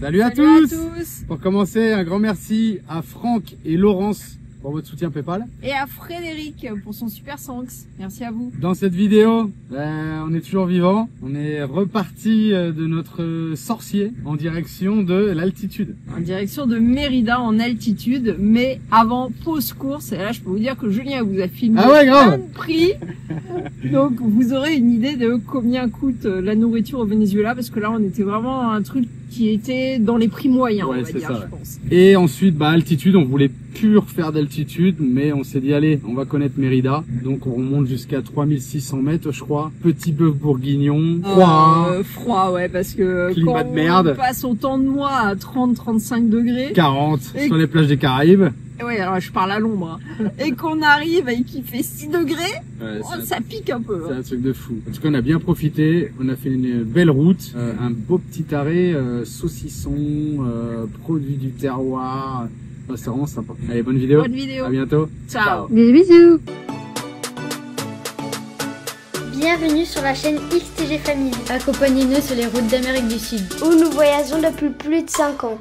Salut à tous. Pour commencer, un grand merci à Franck et Laurence pour votre soutien PayPal. Et à Frédéric pour son super thanks. Merci à vous. Dans cette vidéo, on est toujours vivant. On est reparti de notre sorcier en direction de l'altitude. En direction de Mérida en altitude, mais avant pause course. Et là, je peux vous dire que Julien vous a filmé plein de prix. Donc, vous aurez une idée de combien coûte la nourriture au Venezuela, parce que là, on était vraiment à un truc qui était dans les prix moyens, on va dire, je pense. Et ensuite, altitude, on voulait plus refaire d'altitude, mais on s'est dit, allez, on va connaître Mérida. Donc, on remonte jusqu'à 3600 mètres, je crois. Petit bœuf bourguignon. Froid, ouais, parce que climat quand de merde. On passe autant de mois à 30-35 degrés. 40 sur les plages des Caraïbes. Ouais, alors je parle à l'ombre. Et qu'on arrive et qu'il fait 6 degrés, ça pique un peu. C'est un truc de fou. En tout cas, on a bien profité. On a fait une belle route, un beau petit arrêt, saucisson, produits du terroir. C'est vraiment sympa. Allez, bonne vidéo. Bonne vidéo. À bientôt. Ciao. Bisous. Bienvenue sur la chaîne XTG Family. Accompagnez-nous sur les routes d'Amérique du Sud, où nous voyageons depuis plus de 5 ans.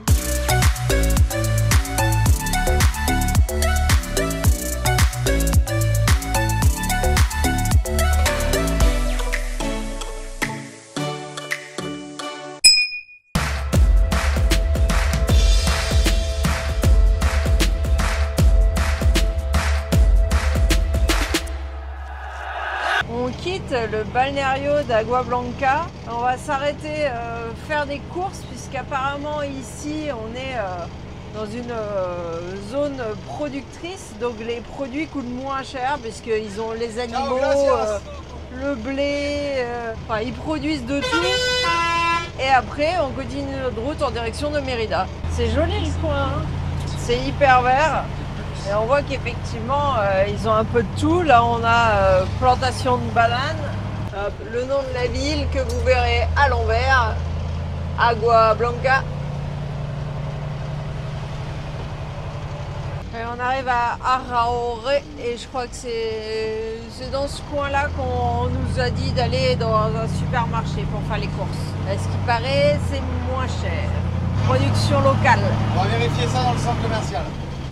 On quitte le balnéario d'Agua Blanca. On va s'arrêter faire des courses, puisqu'apparemment ici on est dans une zone productrice, donc les produits coûtent moins cher puisqu'ils ont les animaux, le blé, enfin ils produisent de tout. Et après on continue notre route en direction de Mérida. C'est joli le coin, hein, c'est hyper vert. Et on voit qu'effectivement, ils ont un peu de tout. Là, on a plantation de bananes. Le nom de la ville que vous verrez à l'envers, Agua Blanca. Et on arrive à Araure et je crois que c'est dans ce coin-là qu'on nous a dit d'aller dans un supermarché pour faire les courses. À ce qui paraît, c'est moins cher. Production locale. On va vérifier ça dans le centre commercial.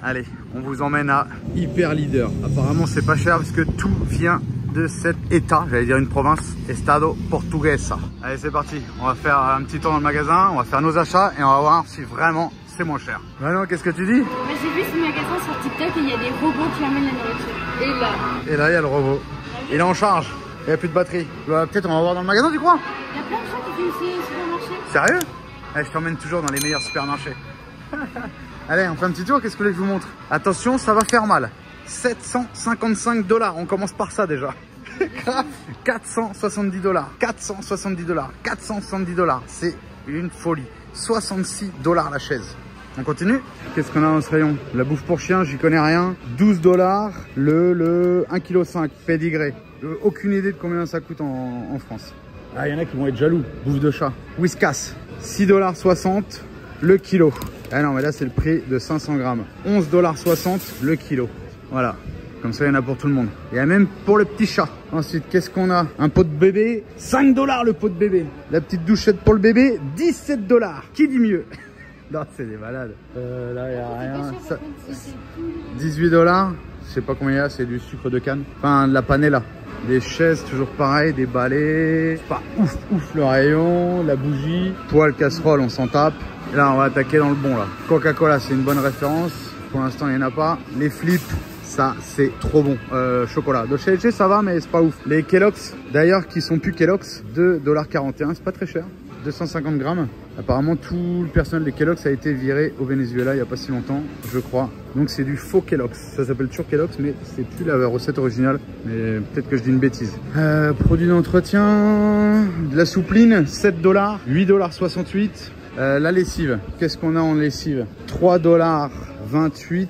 Allez, on vous emmène à Hyper Leader. Apparemment, c'est pas cher parce que tout vient de cet état, j'allais dire une province, Estado Portuguesa. Allez, c'est parti. On va faire un petit tour dans le magasin, on va faire nos achats et on va voir si vraiment c'est moins cher. Manon, qu'est-ce que tu dis? J'ai vu ce magasin sur TikTok et il y a des robots qui amènent la nourriture. Et là, il y a le robot. Il est en charge. Il n'y a plus de batterie. Peut-être on va voir dans le magasin, tu crois? Il y a plein de gens qui font aussi supermarché. Sérieux? Allez, je t'emmène toujours dans les meilleurs supermarchés. Allez, on fait un petit tour, qu'est-ce que je vous montre? Attention, ça va faire mal. 755 $, on commence par ça déjà. 470 $, 470 $, 470 $, c'est une folie. 66 $ la chaise. On continue? Qu'est-ce qu'on a dans ce rayon? La bouffe pour chien, j'y connais rien. 12 $, le 1,5 kg pédigré. Aucune idée de combien ça coûte en France. Ah, il y en a qui vont être jaloux. Bouffe de chat. Whiskas, 6,60 $ le kilo. Ah non, mais là c'est le prix de 500 grammes. 11,60 $ le kilo. Voilà. Comme ça, il y en a pour tout le monde. Il y a même pour le petit chat. Ensuite, qu'est-ce qu'on a? Un pot de bébé, 5 $ le pot de bébé. La petite douchette pour le bébé, 17 $. Qui dit mieux? Non, c'est des malades. Là, il n'y a rien. Ça, 18 $. Je sais pas combien il y a, c'est du sucre de canne. Enfin, de la panela. Des chaises, toujours pareil, des balais. Pas ouf le rayon, la bougie. Poêle, casserole, on s'en tape. Et là, on va attaquer dans le bon, là. Coca-Cola, c'est une bonne référence. Pour l'instant, il n'y en a pas. Les flips, ça, c'est trop bon. Chocolat. Dolce Leche, ça va, mais c'est pas ouf. Les Kellogg's, d'ailleurs, qui sont plus Kellogg's, 2,41 $. C'est pas très cher. 250 grammes. Apparemment, tout le personnel des Kellogg's a été viré au Venezuela il n'y a pas si longtemps, je crois. Donc, c'est du faux Kellogg's. Ça s'appelle toujours Kellogg's, mais c'est plus la recette originale. Mais peut-être que je dis une bêtise. Produits d'entretien, de la soupline, 7 $, 8,68 $. La lessive, qu'est-ce qu'on a en lessive? 3,28 $,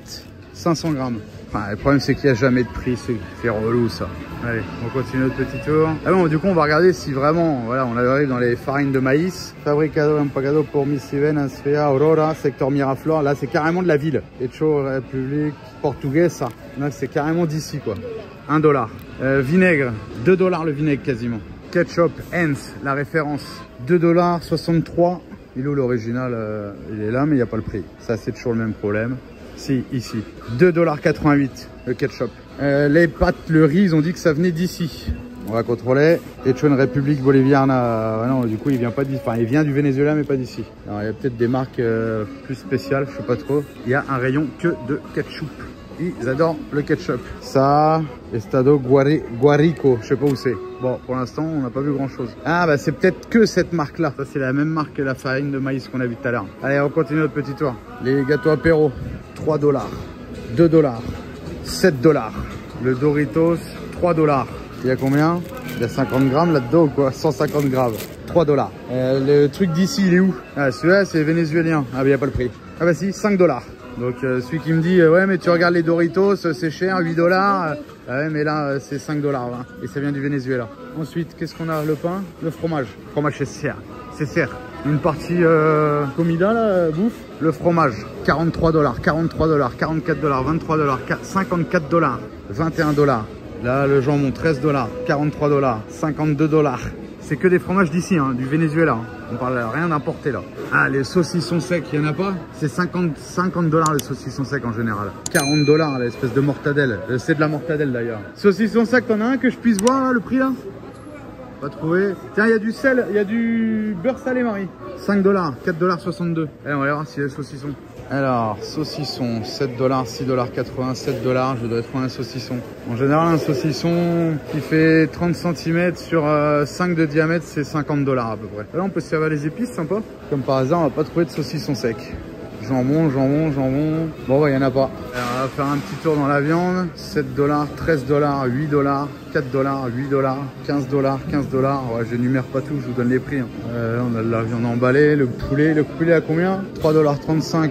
500 grammes. Enfin, le problème, c'est qu'il n'y a jamais de prix, c'est relou ça. Allez, on continue notre petit tour. Ah bon, du coup, on va regarder si vraiment, voilà, on arrive dans les farines de maïs. Fabricado et empacado por Miss Even, Ansfea, Aurora, secteur Miraflor. Là, c'est carrément de la ville. Hecho République Portuguesa. Là, c'est carrément d'ici, quoi. 1 $. Vinaigre, 2 $ le vinaigre quasiment. Ketchup, Heinz, la référence, 2,63 $. Il est où l'original? Il est là, mais il n'y a pas le prix. Ça, c'est toujours le même problème. Si, ici. 2,88 $ le ketchup. Les pâtes, le riz, ils ont dit que ça venait d'ici. On va contrôler. Hecho en République Boliviana. Non, du coup, il vient pas d'ici. Enfin, il vient du Venezuela, mais pas d'ici. Alors, il y a peut-être des marques plus spéciales, je sais pas trop. Il y a un rayon que de ketchup. Ils adorent le ketchup. Ça, Estado Guarico, je sais pas où c'est. Bon, pour l'instant, on n'a pas vu grand chose. Ah, bah c'est peut-être que cette marque-là. Ça, c'est la même marque que la farine de maïs qu'on a vu tout à l'heure. Allez, on continue notre petit tour. Les gâteaux apéro, 3 $, 2 $, 7 $. Le Doritos, 3 $. Il y a combien? Il y a 50 grammes là-dedans ou quoi? 150 grammes. 3 $. Le truc d'ici, il est où? Ah, celui-là, c'est vénézuélien. Ah, mais il n'y a pas le prix. Ah, bah si, 5 $. Donc celui qui me dit ouais mais tu regardes les Doritos, c'est cher, 8 $. Ah ouais mais là c'est 5 $, hein, et ça vient du Venezuela. Ensuite qu'est-ce qu'on a? Le pain, le fromage. Le fromage c'est cher, c'est cher. Une partie comida là, bouffe. Le fromage, 43 $, 43 $, 44 $, 23 $, 54 $, 21 $. Là le jambon 13 $, 43 $, 52 $. C'est que des fromages d'ici, hein, du Venezuela. Hein. On parle rien d'importé là. Ah, les saucissons secs, il n'y en a pas? C'est 50 $ les saucissons secs en général. 40 $ l'espèce de mortadelle. C'est de la mortadelle d'ailleurs. Saucisson sec, t'en as un que je puisse voir là, le prix là? Pas trouvé. Tiens, il y a du sel, il y a du beurre salé, Marie. 5 $, 4,62 $. Allez, on va voir s'il y a des saucissons. Alors, saucisson, 7 $, 6 $, 87 $. Je dois trouver un saucisson. En général, un saucisson qui fait 30 cm sur 5 de diamètre, c'est 50 $ à peu près. Là, on peut se servir les épices, sympa. Comme par hasard, on va pas trouver de saucisson sec. Jambon, jambon, jambon. Bon, bah, il n'y en a pas. Alors, on va faire un petit tour dans la viande. 7 $, 13 $, 8 $, 4 $, 8 $, 15 $, 15 $. Ouais, je n'énumère pas tout, je vous donne les prix. Hein. On a de la viande emballée, le poulet à combien? 3,35 $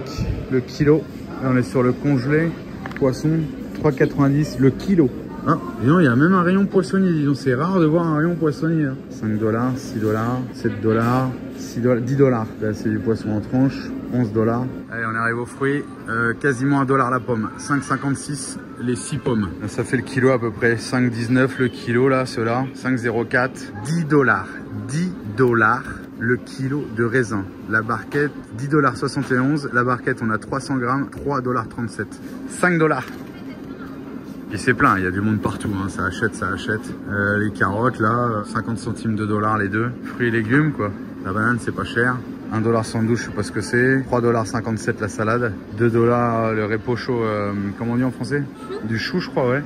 le kilo. Là, on est sur le congelé. Poisson, 3,90 $ le kilo. Ah, disons, il y a même un rayon poissonnier, disons, c'est rare de voir un rayon poissonnier. Hein. 5 $, 6 $, 7 $, 6 $, 10 $. Là, c'est du poisson en tranche, 11 $. Allez, on arrive aux fruits, quasiment 1 $ la pomme, 5,56 $ les 6 pommes. Là, ça fait le kilo à peu près, 5,19 $ le kilo, là, ceux-là, 5,04 $, 10 $, 10 $ le kilo de raisin. La barquette, 10,71 $, la barquette, on a 300 grammes, 3,37 $, 5 $. Et c'est plein, il y a du monde partout, hein. Ça achète, ça achète. Les carottes, là, 50 centimes de $, les deux. Fruits et légumes, quoi. La banane, c'est pas cher. 1,112 $, je sais pas ce que c'est. 3,57 $ la salade. 2 $ le répocho, comment on dit en français? Du chou, je crois, ouais.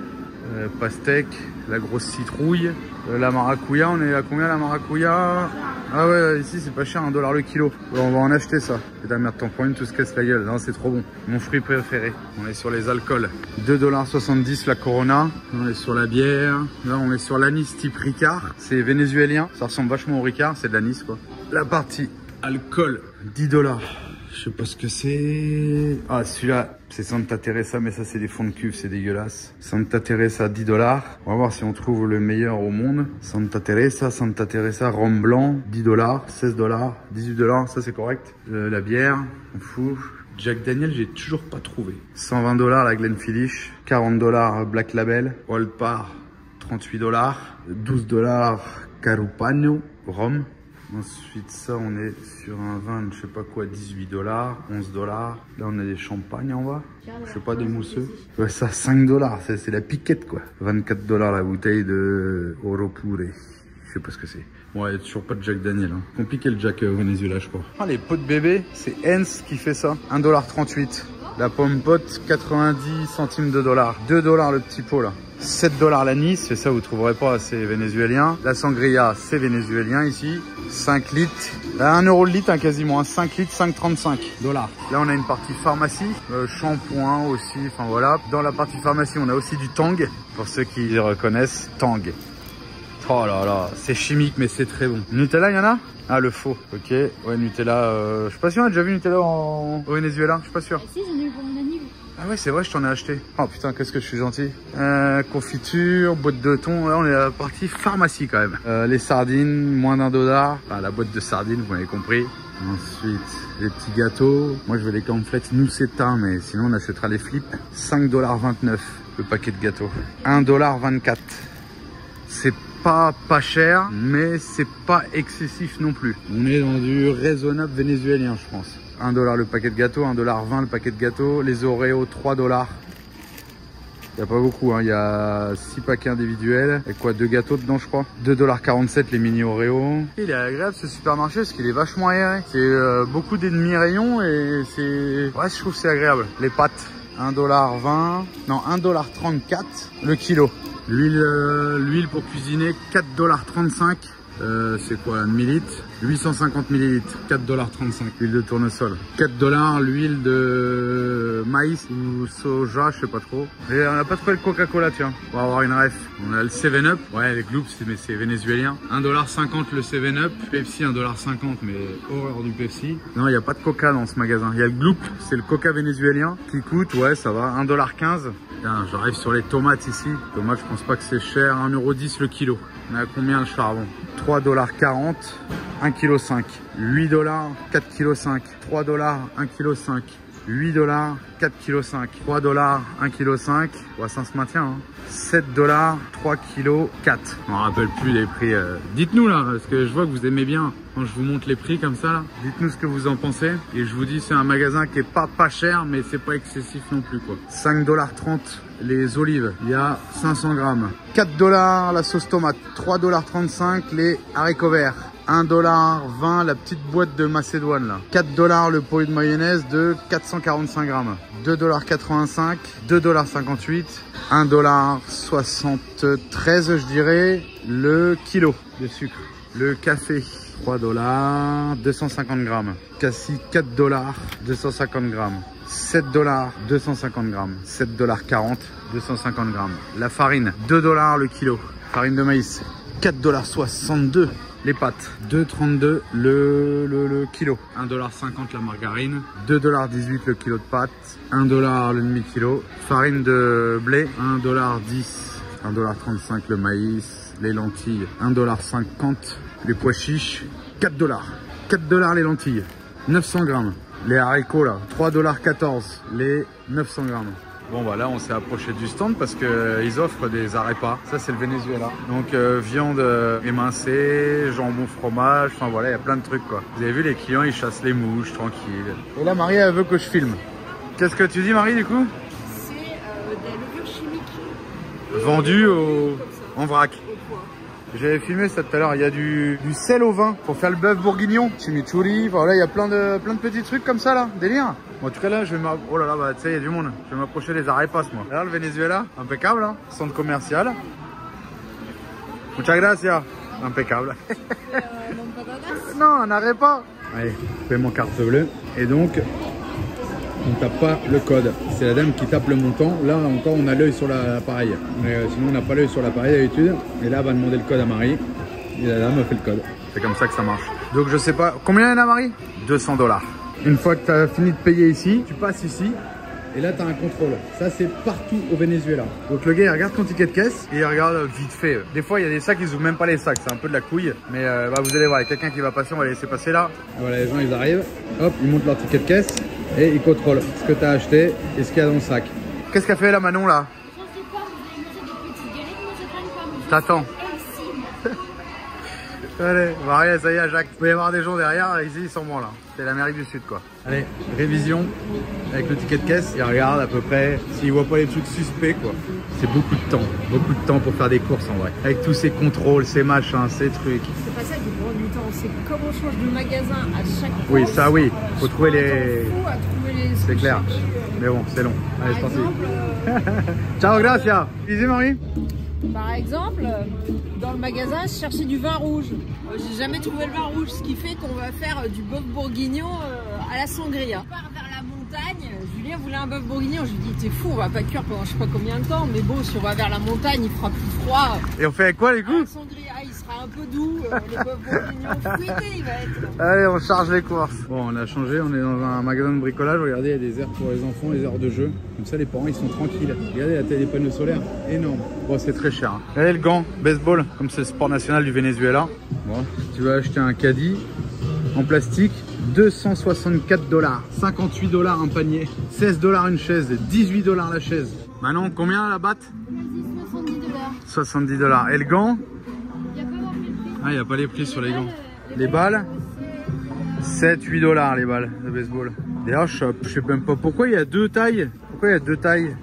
Pastèque, la grosse citrouille. La maracuya, on est à combien la maracuya? Ah ouais, ici c'est pas cher, 1 $ le kilo. Bon, on va en acheter ça. Et ta merde, t'en prends une, tout se casse la gueule. Non, c'est trop bon. Mon fruit préféré. On est sur les alcools. 2,70 $ la Corona. On est sur la bière. Là, on est sur l'anis type Ricard. C'est vénézuélien. Ça ressemble vachement au Ricard. C'est de l'anis, quoi. La partie alcool, 10 $. Je sais pas ce que c'est. Ah, celui-là, c'est Santa Teresa, mais ça, c'est des fonds de cuve, c'est dégueulasse. Santa Teresa, 10 $. On va voir si on trouve le meilleur au monde. Santa Teresa, rhum blanc, 10 $, 16 $, 18 $, ça c'est correct. La bière, on fout. Jack Daniel, j'ai toujours pas trouvé. 120 $ la Glenfiddich, 40 $ Black Label, Old Par, 38 $, 12 $, Carupano, rhum. Ensuite, ça, on est sur un vin, je sais pas quoi, 18 $, 11 $. Là, on a des champagnes en bas. Je sais pas, des mousseux. Ouais, ça, 5 $. C'est la piquette, quoi. 24 $ la bouteille de Oro Pure. Je sais pas ce que c'est. Ouais, il n'y a toujours pas de Jack Daniel. Hein. Compliqué le Jack au Venezuela, je crois. Ah, les pots de bébé, c'est Hens qui fait ça. 1,38 $. La pomme pote, 90 centimes de $. 2 $ le petit pot, là. 7 $ l'anis, c'est ça vous trouverez pas, c'est vénézuélien. La sangria, c'est vénézuélien ici. 5 litres, 1 € le litre hein, quasiment, hein. 5 litres, 5,35 $. Là on a une partie pharmacie, shampoing aussi, enfin voilà. Dans la partie pharmacie on a aussi du Tang, pour ceux qui les reconnaissent, Tang. Oh là là, c'est chimique mais c'est très bon. Nutella, il y en a? Ah, le faux, ok. Ouais, Nutella, je suis pas sûr, on a déjà vu Nutella au Venezuela, je suis pas sûr. Si, j'en ai eu pour mon anniv. Ah ouais, c'est vrai, je t'en ai acheté. Oh putain, qu'est-ce que je suis gentil. Confiture, boîte de thon. Là, on est à la partie pharmacie quand même. Les sardines, moins d'1 $. Enfin, la boîte de sardines, vous m'avez compris. Ensuite, les petits gâteaux. Moi, je veux les cornflakes Nuseta, mais sinon, on achètera les flips. 5,29 $ le paquet de gâteaux. 1,24 $. C'est pas cher, mais c'est pas excessif non plus. On est dans du raisonnable vénézuélien, je pense. 1 $ le paquet de gâteaux, 1,20 $ le paquet de gâteaux. Les Oreos, 3 $. Il n'y a pas beaucoup, hein. Il y a 6 paquets individuels. Et quoi, 2 gâteaux dedans, je crois. 2,47 $ les mini Oreos. Il est agréable ce supermarché parce qu'il est vachement aéré. C'est beaucoup d'ennemis rayons et c'est... Ouais, je trouve que c'est agréable. Les pâtes, 1,20 $. Non, 1,34 $ le kilo. L'huile pour cuisiner, 4,35 $. C'est quoi, 1 millilitre, 850 ml, 4,35 $. L'huile de tournesol, 4 $. L'huile de maïs ou soja, je sais pas trop. Et on n'a pas trouvé le Coca-Cola, tiens. On va avoir une ref. On a le 7-Up. Ouais, les Gloops, mais c'est vénézuélien. 1,50 $ le 7-Up. Pepsi, 1,50 $, mais horreur du Pepsi. Non, il n'y a pas de Coca dans ce magasin. Il y a le Gloop, c'est le Coca vénézuélien qui coûte, ouais, ça va, 1,15 $. J'arrive sur les tomates ici. Tomates, je pense pas que c'est cher. 1,10 € le kilo. On a combien le charbon? 3,40 $, 1,5 kg. 8 $, 4,5 kg. 3 $, 1,5 kg. 8 $, 4,5 kg. 3 $, 1,5 kg. Ouais, ça se maintient, hein. 7 $, 3,4 kg. On ne rappelle plus les prix. Dites-nous là, parce que je vois que vous aimez bien quand je vous montre les prix comme ça là. Dites-nous ce que vous en pensez. Et je vous dis, c'est un magasin qui est pas cher, mais c'est pas excessif non plus, quoi. 5,30 $ les olives, il y a 500 grammes. 4 $ la sauce tomate. 3,35 $ les haricots verts. 1,20 $ la petite boîte de Macédoine là. 4 $ le pot de mayonnaise de 445 grammes. 2,85 $, 2,58 $, 1,73 $, je dirais, le kilo de sucre. Le café, 3 $, 250 grammes. Cassis, 4 $, 250 grammes. 7 $, 250 grammes. 7,40 $, 250 grammes. La farine, 2 $ le kilo. Farine de maïs, 4,62 $. Les pâtes, 2,32 $ le kilo. 1,50 $ la margarine. 2,18 $ le kilo de pâtes. 1 $ le demi-kilo. Farine de blé, 1,10 $. 1,35 $ le maïs. Les lentilles, 1,50 $. Les pois chiches, 4 $. 4 $ les lentilles, 900 grammes. Les haricots là, 3,14 $ les 900 grammes. Bon bah là on s'est approché du stand parce qu'ils offrent des arepas, ça c'est le Venezuela. Donc viande émincée, jambon fromage, enfin voilà, il y a plein de trucs quoi. Vous avez vu, les clients ils chassent les mouches tranquille. Et là Marie elle veut que je filme. Qu'est-ce que tu dis Marie du coup? C'est des levures chimiques. Vendues en vrac. J'avais filmé ça tout à l'heure, il y a du sel au vin pour faire le bœuf bourguignon, chimichurri, voilà, il y a plein de petits trucs comme ça là, délire. Bon, en tout cas là, je vais oh là là, bah tu sais, il y a du monde. Je vais m'approcher des arepas moi. Là, le Venezuela, impeccable, hein. Centre commercial. Muchas gracias. Impeccable. Non, un arepa. Allez, paiement carte bleue. Et donc, on tape pas le code. C'est la dame qui tape le montant. Là encore, on a l'œil sur l'appareil. Mais sinon, on n'a pas l'œil sur l'appareil d'habitude. Et là, elle va demander le code à Marie. Et la dame a fait le code. C'est comme ça que ça marche. Donc, je sais pas. Combien il y en a, Marie? 200 $. Une fois que tu as fini de payer ici, tu passes ici. Et là, tu as un contrôle. Ça, c'est partout au Venezuela. Donc, le gars, il regarde ton ticket de caisse et il regarde vite fait. Des fois, il y a des sacs, ils ouvrent même pas les sacs. C'est un peu de la couille. Mais bah, vous allez voir, il y a quelqu'un qui va passer. On va les laisser passer là. Voilà, les gens, ils arrivent. Hop, ils montent leur ticket de caisse et ils contrôlent ce que tu as acheté et ce qu'il y a dans le sac. Qu'est-ce qu'a fait la Manon là? Je sais pas, vous avez mis des petites galettes, mais je prends pas. T'attends. Allez, Marie, ça y est, Jacques. Il peut y avoir des gens derrière, ici ils sont bons là. C'est l'Amérique du Sud quoi. Allez, révision avec le ticket de caisse. Il regarde à peu près s'il voit pas les trucs suspects quoi. C'est beaucoup de temps pour faire des courses en vrai. Avec tous ces contrôles, ces machins, ces trucs. C'est pas ça qui prend du temps, c'est comme on change de magasin à chaque fois. Oui, ça oui. Faut trouver les... C'est clair. Mais bon, c'est long. Allez, c'est parti. Ciao, gracias. Bisous Marie. Par exemple, dans le magasin, je cherchais du vin rouge. J'ai jamais trouvé le vin rouge, ce qui fait qu'on va faire du bœuf bourguignon à la sangria. On part vers la montagne, Julien voulait un bœuf bourguignon. Je lui dis, t'es fou, on va pas cuire pendant je sais pas combien de temps, mais bon, si on va vers la montagne, il fera plus froid. Et on fait avec quoi les coups? La sangria, il sera un peu doux, les bœufs bourguignons fruités, il va être. Allez, on charge les courses. Bon, on a changé, on est dans un magasin de bricolage. Regardez, il y a des aires pour les enfants, les aires de jeu. Comme ça, les parents, ils sont tranquilles. Regardez la taille des panneaux solaires, énorme. Bon, c'est très cher. Hein. Regardez le gant, baseball, comme c'est le sport national du Venezuela. Bon, tu vas acheter un caddie en plastique, 264 $, 58 $ un panier, 16 $ une chaise, 18 $ la chaise. Manon, combien la batte? 70 $. 70 $. Et le gant? Ah, il n'y a pas les prix sur les gants. Les balles, 7-8 dollars les balles de baseball. D'ailleurs, je sais même pas pourquoi il y a deux tailles. Pourquoi il y a deux tailles?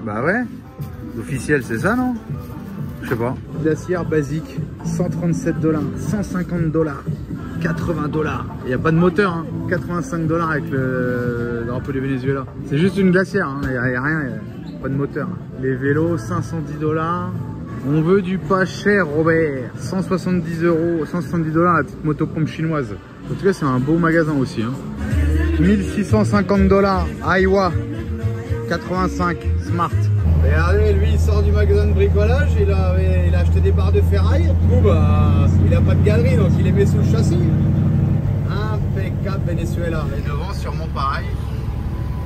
Bah ouais, l'officiel c'est ça, non? Je sais pas. Glacière basique, 137 dollars, 150 dollars, 80 dollars. Il n'y a pas de moteur, hein. 85 dollars avec le drapeau du Venezuela. C'est juste une glacière, hein. Il n'y a rien, y a pas de moteur. Les vélos, 510 dollars. On veut du pas cher, Robert. 170 €, 170 dollars la petite motopompe chinoise. En tout cas, c'est un beau magasin aussi, hein. 1650 dollars, Aiwa, 85, Smart. Regardez, lui il sort du magasin de bricolage, il a acheté des barres de ferraille. Du coup, bah, il a pas de galerie donc il les met sous le châssis. Impeccable Venezuela. Et devant, sûrement pareil.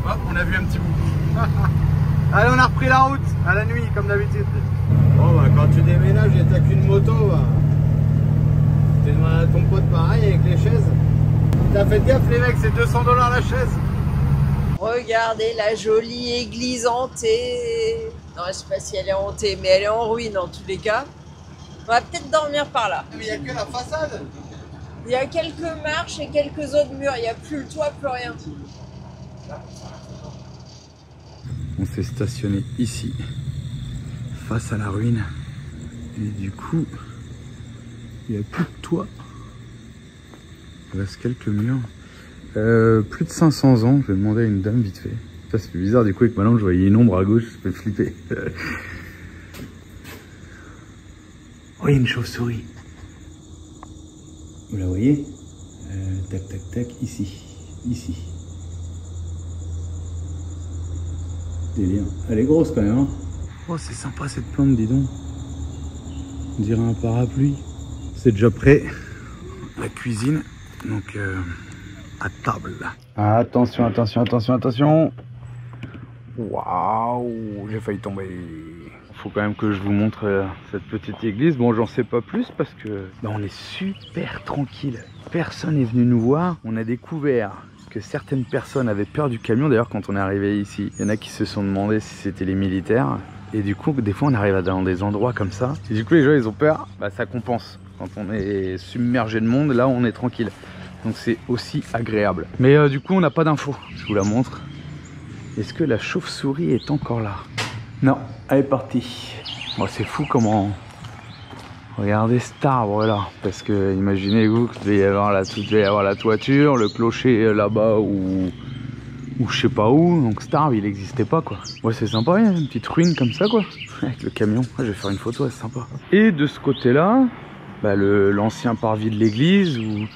Hop, on a vu un petit bout. Allez, on a repris la route à la nuit, comme d'habitude. Bon, bah, quand tu déménages et t'as qu'une moto, bah, tu demandes à ton pote pareil avec les chaises. T'as fait gaffe, les mecs, c'est 200 dollars la chaise. Regardez la jolie église hantée. Non, je sais pas si elle est hantée, mais elle est en ruine en tous les cas. On va peut-être dormir par là. Mais il n'y a que la façade. Il y a quelques marches et quelques autres murs. Il n'y a plus le toit, plus rien. On s'est stationné ici, face à la ruine. Et du coup, il n'y a plus de toit. Il reste quelques murs. Plus de 500 ans, je vais demander à une dame vite fait. Ça c'est bizarre du coup avec ma lampe je voyais une ombre à gauche, ça fait flipper. Oh, il y a une chauve-souris. Vous la voyez? Tac tac tac, ici. Ici. Délire. Elle est grosse quand même, hein. Oh, c'est sympa cette plante, dis donc. On dirait un parapluie. C'est déjà prêt. La cuisine. Donc à table. Attention, attention, attention, attention. Waouh, j'ai failli tomber. Faut quand même que je vous montre cette petite église. Bon, j'en sais pas plus parce que on est super tranquille. Personne n'est venu nous voir. On a découvert que certaines personnes avaient peur du camion. D'ailleurs, quand on est arrivé ici, il y en a qui se sont demandé si c'était les militaires. Et du coup, des fois, on arrive dans des endroits comme ça. Et du coup, les gens, ils ont peur. Bah, ça compense. Quand on est submergé de monde, là, on est tranquille. Donc c'est aussi agréable. Mais du coup on n'a pas d'infos. Je vous la montre. Est-ce que la chauve-souris est encore là? Non, elle est partie. Bon, c'est fou comment... Regardez cet arbre là. Parce que imaginez-vous qu'il devait y avoir la toiture, le clocher là-bas ou je sais pas où. Donc cet arbre il n'existait pas quoi. Ouais, c'est sympa, il y a une petite ruine comme ça quoi. Avec le camion. Je vais faire une photo, c'est sympa. Et de ce côté là, bah, l'ancien parvis de l'église ou...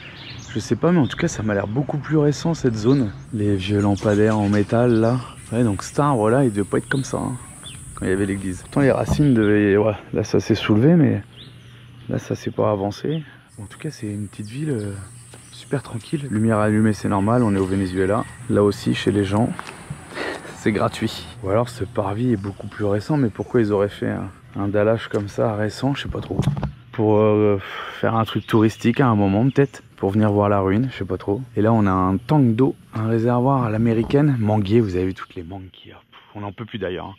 Je sais pas, mais en tout cas, ça m'a l'air beaucoup plus récent cette zone. Les vieux lampadaires en métal là. Ouais, donc cet arbre là, il devait pas être comme ça hein, quand il y avait l'église. Pourtant, les racines devaient. Ouais, là, ça s'est soulevé, mais là, ça s'est pas avancé. En tout cas, c'est une petite ville super tranquille. Lumière allumée, c'est normal. On est au Venezuela. Là aussi, chez les gens, c'est gratuit. Ou alors, ce parvis est beaucoup plus récent, mais pourquoi ils auraient fait un dallage comme ça récent, je sais pas trop. Pour faire un truc touristique à un moment peut-être, pour venir voir la ruine, je sais pas trop. Et là on a un tank d'eau, un réservoir à l'américaine, manguier, vous avez vu toutes les mangues qu'il y a. On n'en peut plus d'ailleurs. Hein.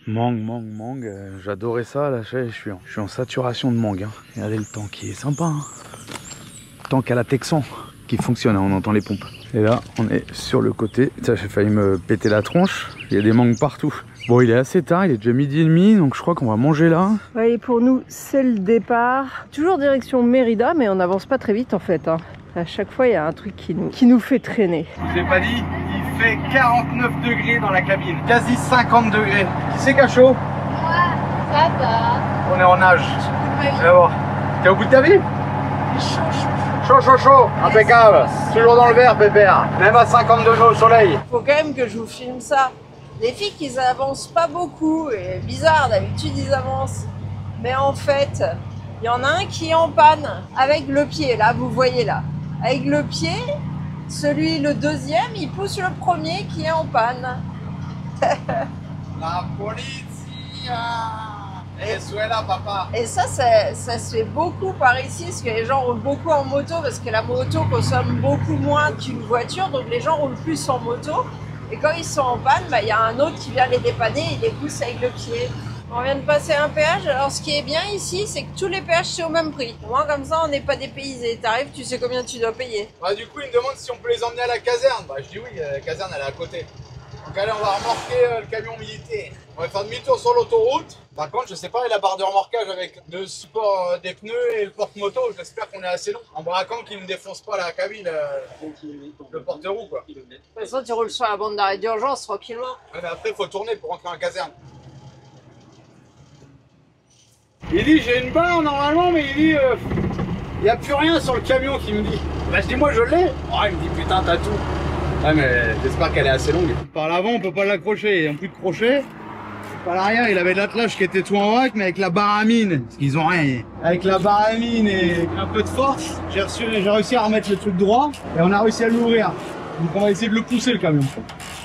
Mangue, j'adorais ça, là je suis en saturation de mangue. Hein. Regardez le tank qui est sympa. Hein. Tank à la Texan qui fonctionne, hein, on entend les pompes. Et là on est sur le côté, ça j'ai failli me péter la tronche, il y a des mangues partout. Bon, il est assez tard, il est déjà 12h30, donc je crois qu'on va manger là. Ouais, et pour nous, c'est le départ. Toujours direction Mérida, mais on n'avance pas très vite en fait. Hein. À chaque fois, il y a un truc qui nous fait traîner. Je vous ai pas dit, il fait 49 degrés dans la cabine, quasi 50 degrés. Qui c'est qu'à chaud? Moi, ça va. On est en nage. T'es au bout de ta vie? Chaud. Impeccable. Toujours dans le vert, pépère. Même à 50 degrés au soleil. Faut quand même que je vous filme ça. Les filles, ils avancent pas beaucoup, et bizarre, d'habitude ils avancent. Mais en fait, il y en a un qui est en panne avec le pied, là, vous voyez là. Avec le pied, le deuxième, il pousse le premier qui est en panne. La polizia. Venezuela, papa. Et ça se fait beaucoup par ici, parce que les gens roulent beaucoup en moto, parce que la moto consomme beaucoup moins qu'une voiture, donc les gens roulent plus en moto. Et quand ils sont en panne, bah, y a un autre qui vient les dépanner, il les pousse avec le pied. On vient de passer un péage. Alors ce qui est bien ici, c'est que tous les péages c'est au même prix. Au moins comme ça, on n'est pas dépaysé. T'arrives, tu sais combien tu dois payer. Bah, du coup, il me demande si on peut les emmener à la caserne. Bah, je dis oui, la caserne elle est à côté. Donc allez, on va remorquer le camion militaire. On va faire demi-tour sur l'autoroute. Par contre, je sais pas, la barre de remorquage avec le support des pneus et le porte-moto, j'espère qu'on est assez long. En braquant qu'il ne défonce pas la cabine, le porte-roue quoi. De toute façon, tu roules sur la bande d'arrêt d'urgence tranquillement. Ouais, mais après, il faut tourner pour rentrer en caserne. Il dit, j'ai une barre normalement, mais il dit, il n'y a plus rien sur le camion qui me dit. Bah, je dis, moi je l'ai. Oh, il me dit, putain, t'as tout. Ouais, mais j'espère qu'elle est assez longue. Par l'avant, on peut pas l'accrocher, il n'y a plus de crochet. Par l'arrière, il avait de l'attelage qui était tout en vrac, mais avec la barre à mine, parce qu'ils ont rien. Avec la barre à mine et un peu de force, j'ai réussi à remettre le truc droit et on a réussi à l'ouvrir. Donc on va essayer de le pousser le camion.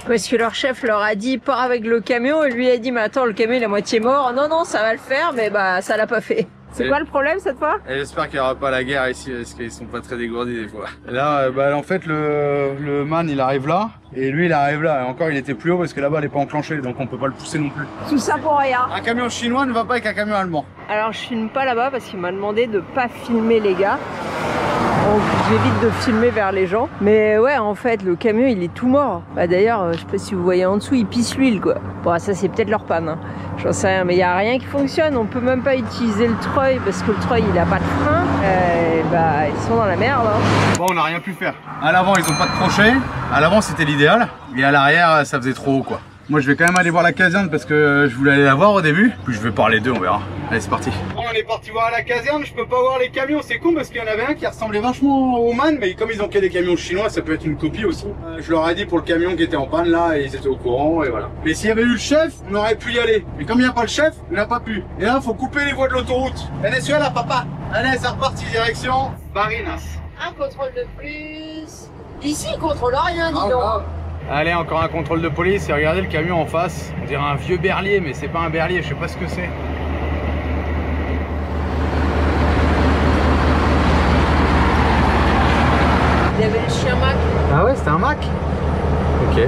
Parce que leur chef leur a dit pars avec le camion et lui a dit mais attends, le camion il est à moitié mort. Non non, ça va le faire, mais bah ça l'a pas fait. C'est quoi le problème cette fois? J'espère qu'il n'y aura pas la guerre ici parce qu'ils sont pas très dégourdis des fois. Et là, bah, en fait, le man il arrive là et lui il arrive là. Et encore il était plus haut parce que là-bas il n'est pas enclenché donc on peut pas le pousser non plus. Tout ça pour rien. Un camion chinois ne va pas avec un camion allemand. Alors je filme pas là-bas parce qu'il m'a demandé de pas filmer les gars. Donc j'évite de filmer vers les gens. Mais ouais, en fait, le camion, il est tout mort. Bah, d'ailleurs, je sais pas si vous voyez en dessous, il pisse l'huile, quoi. Bon, ça, c'est peut-être leur panne. Hein. J'en sais rien, mais il n'y a rien qui fonctionne. On peut même pas utiliser le treuil parce que le treuil, il a pas de frein. Bah, ils sont dans la merde. Hein. Bon, on n'a rien pu faire. À l'avant, ils ont pas de crochet. À l'avant, c'était l'idéal. Et à l'arrière, ça faisait trop haut, quoi. Moi, je vais quand même aller voir la caserne parce que je voulais aller la voir au début. Puis je vais parler d'eux, on verra. Allez, c'est parti. Bon, on est parti voir la caserne. Je peux pas voir les camions. C'est con parce qu'il y en avait un qui ressemblait vachement au man. Mais comme ils ont que des camions chinois, ça peut être une copie aussi. Je leur ai dit pour le camion qui était en panne là et ils étaient au courant et voilà. Mais s'il y avait eu le chef, on aurait pu y aller. Mais comme il n'y a pas le chef, on n'a pas pu. Et là, faut couper les voies de l'autoroute. Venezuela, papa. Allez, c'est reparti direction Barinas. Un contrôle de plus. Ici, il contrôle rien, dis donc. Allez, encore un contrôle de police et regardez le camion en face. On dirait un vieux berlier, mais c'est pas un berlier, je sais pas ce que c'est. Il y avait le chien Mac. Ah ouais, c'était un Mac? Ok.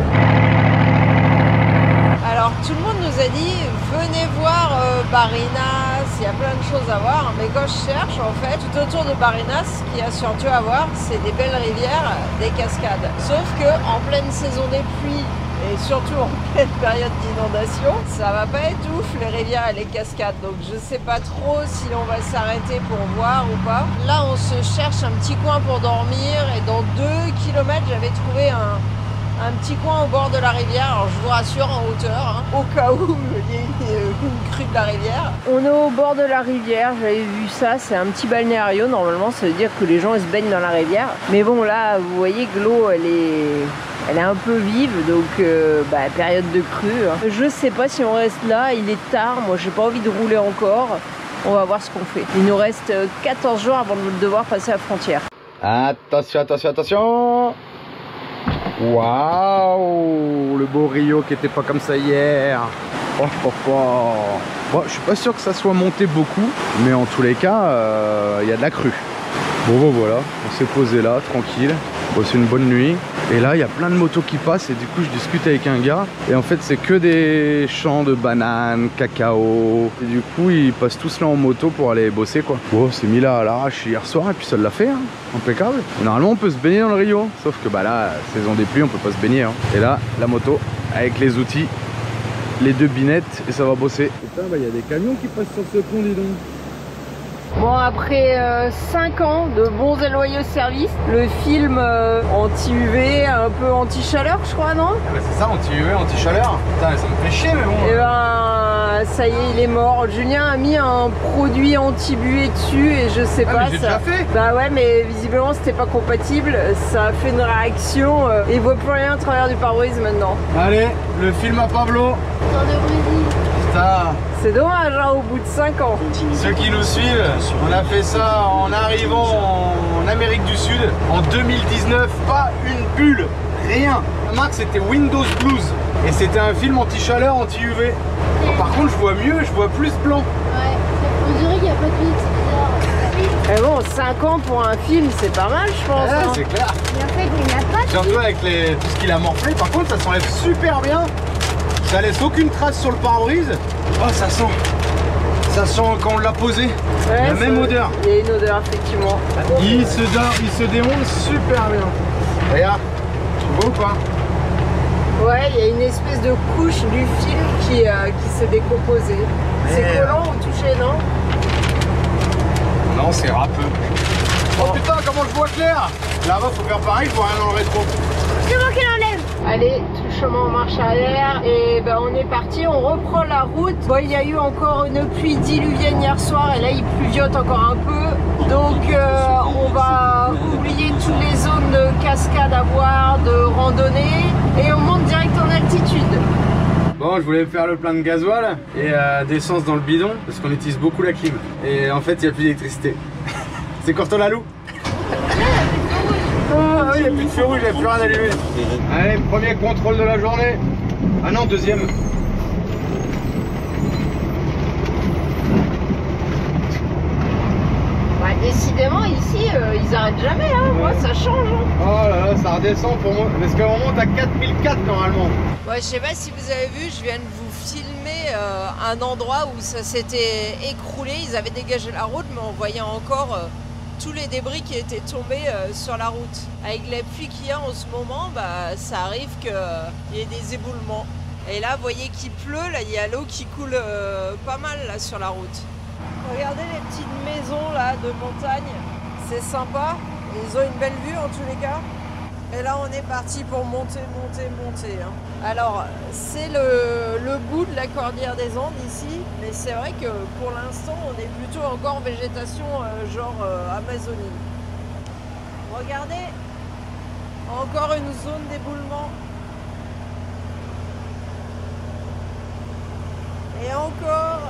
Alors tout le monde nous a dit venez voir Barinas, il y a plein de choses à voir, mais quand je cherche en fait tout autour de Barinas, ce qu'il y a surtout à voir c'est des belles rivières, des cascades. Sauf que en pleine saison des pluies et surtout en pleine période d'inondation, ça va pas être ouf les rivières et les cascades, donc je sais pas trop si on va s'arrêter pour voir ou pas. Là on se cherche un petit coin pour dormir et dans 2 km j'avais trouvé un petit coin au bord de la rivière, alors je vous rassure en hauteur, hein, au cas où il y ait une crue de la rivière. On est au bord de la rivière, j'avais vu ça, c'est un petit balnéario, normalement ça veut dire que les gens ils se baignent dans la rivière. Mais bon là, vous voyez que l'eau elle est un peu vive, donc période de crue. Hein. Je sais pas si on reste là, il est tard, moi j'ai pas envie de rouler encore. On va voir ce qu'on fait. Il nous reste 14 jours avant de devoir passer la frontière. Attention, attention, attention! Waouh, le beau Rio qui était pas comme ça hier. Oh, oh, oh. Bon, je suis pas sûr que ça soit monté beaucoup, mais en tous les cas, il y a de la crue. Bon, voilà, on s'est posé là, tranquille. Bon, c'est une bonne nuit. Et là, il y a plein de motos qui passent et du coup, je discute avec un gars. Et en fait, c'est que des champs de bananes, cacao. Et du coup, ils passent tous là en moto pour aller bosser, quoi. Bon, c'est mis là à l'arrache hier soir et puis ça l'a fait, hein. Impeccable. Et normalement, on peut se baigner dans le Rio. Sauf que bah là, saison des pluies, on peut pas se baigner, hein. Et là, la moto avec les outils, les 2 binettes et ça va bosser. Putain, bah il y a des camions qui passent sur ce pont, dis donc. Bon, après 5 ans de bons et loyaux services, le film anti-UV, un peu anti-chaleur, je crois, non? Ah bah c'est ça, anti-UV, anti-chaleur. Putain, ça me fait chier, mais bon. Et ben, ça y est, il est mort. Julien a mis un produit anti-buée dessus et je sais pas. Mais j'ai déjà fait. Bah ouais, mais visiblement c'était pas compatible. Ça a fait une réaction. Et il voit plus rien à travers du pare-brise maintenant. Allez, le film à Pablo. Dans le Brésil. Putain. C'est dommage, hein, au bout de 5 ans. Ceux qui nous suivent, on a fait ça en arrivant en Amérique du Sud en 2019. Pas une bulle, rien. La marque c'était Windows Blues et c'était un film anti-chaleur, anti-UV. Par contre, je vois mieux, je vois plus blanc. Ouais, on dirait qu'il n'y a pas de vie, c'est bizarre. Mais bon, 5 ans pour un film, c'est pas mal, je pense. Ouais, hein. c'est clair. Mais en fait, il n'y a pas de Surtout avec tout ce qu'il a morflé, par contre, ça s'enlève super bien. Ça laisse aucune trace sur le pare-brise. Oh, ça sent quand on l'a posé. Ouais, la même odeur. Il y a une odeur, effectivement. Il se démonte super bien. Regarde, tu vois ou pas? Ouais, il y a une espèce de couche du film qui s'est décomposée. C'est collant ou touché, non? Non, c'est râpeux. Oh putain, comment je vois clair! Là-bas, faut faire pareil, je vois rien dans le rétro. C'est moi qui l'enlève. Allez, tout le chemin en marche arrière et ben on est parti, on reprend la route. Bon, il y a eu encore une pluie diluvienne hier soir et là il pluviote encore un peu. Donc on va oublier toutes les zones de cascade à voir, de randonnée et on monte direct en altitude. Bon, je voulais faire le plein de gasoil et d'essence dans le bidon parce qu'on utilise beaucoup la clim. Et en fait, il n'y a plus d'électricité. C'est quand on la loue. Ah oui, il n'y a plus de feu rouge, il n'y a plus rien allumé. Allez, premier contrôle de la journée. Ah non, deuxième. Ouais, décidément, ici, ils arrêtent jamais, hein. Moi, ça change. Hein. Oh là là, ça redescend pour moi. Parce qu'on monte à 4004 normalement. Ouais, je sais pas si vous avez vu, je viens de vous filmer un endroit où ça s'était écroulé. Ils avaient dégagé la route, mais on voyait encore tous les débris qui étaient tombés sur la route. Avec la pluie qu'il y a en ce moment, bah, ça arrive qu'il y ait des éboulements. Et là, vous voyez qu'il pleut, là, il y a l'eau qui coule pas mal là, sur la route. Regardez les petites maisons là de montagne, c'est sympa. Ils ont une belle vue en tous les cas. Et là, on est parti pour monter. Hein. Alors, c'est le bout de la cordillère des Andes ici, mais c'est vrai que pour l'instant, on est plutôt encore végétation genre Amazonie. Regardez, encore une zone d'éboulement. Et encore.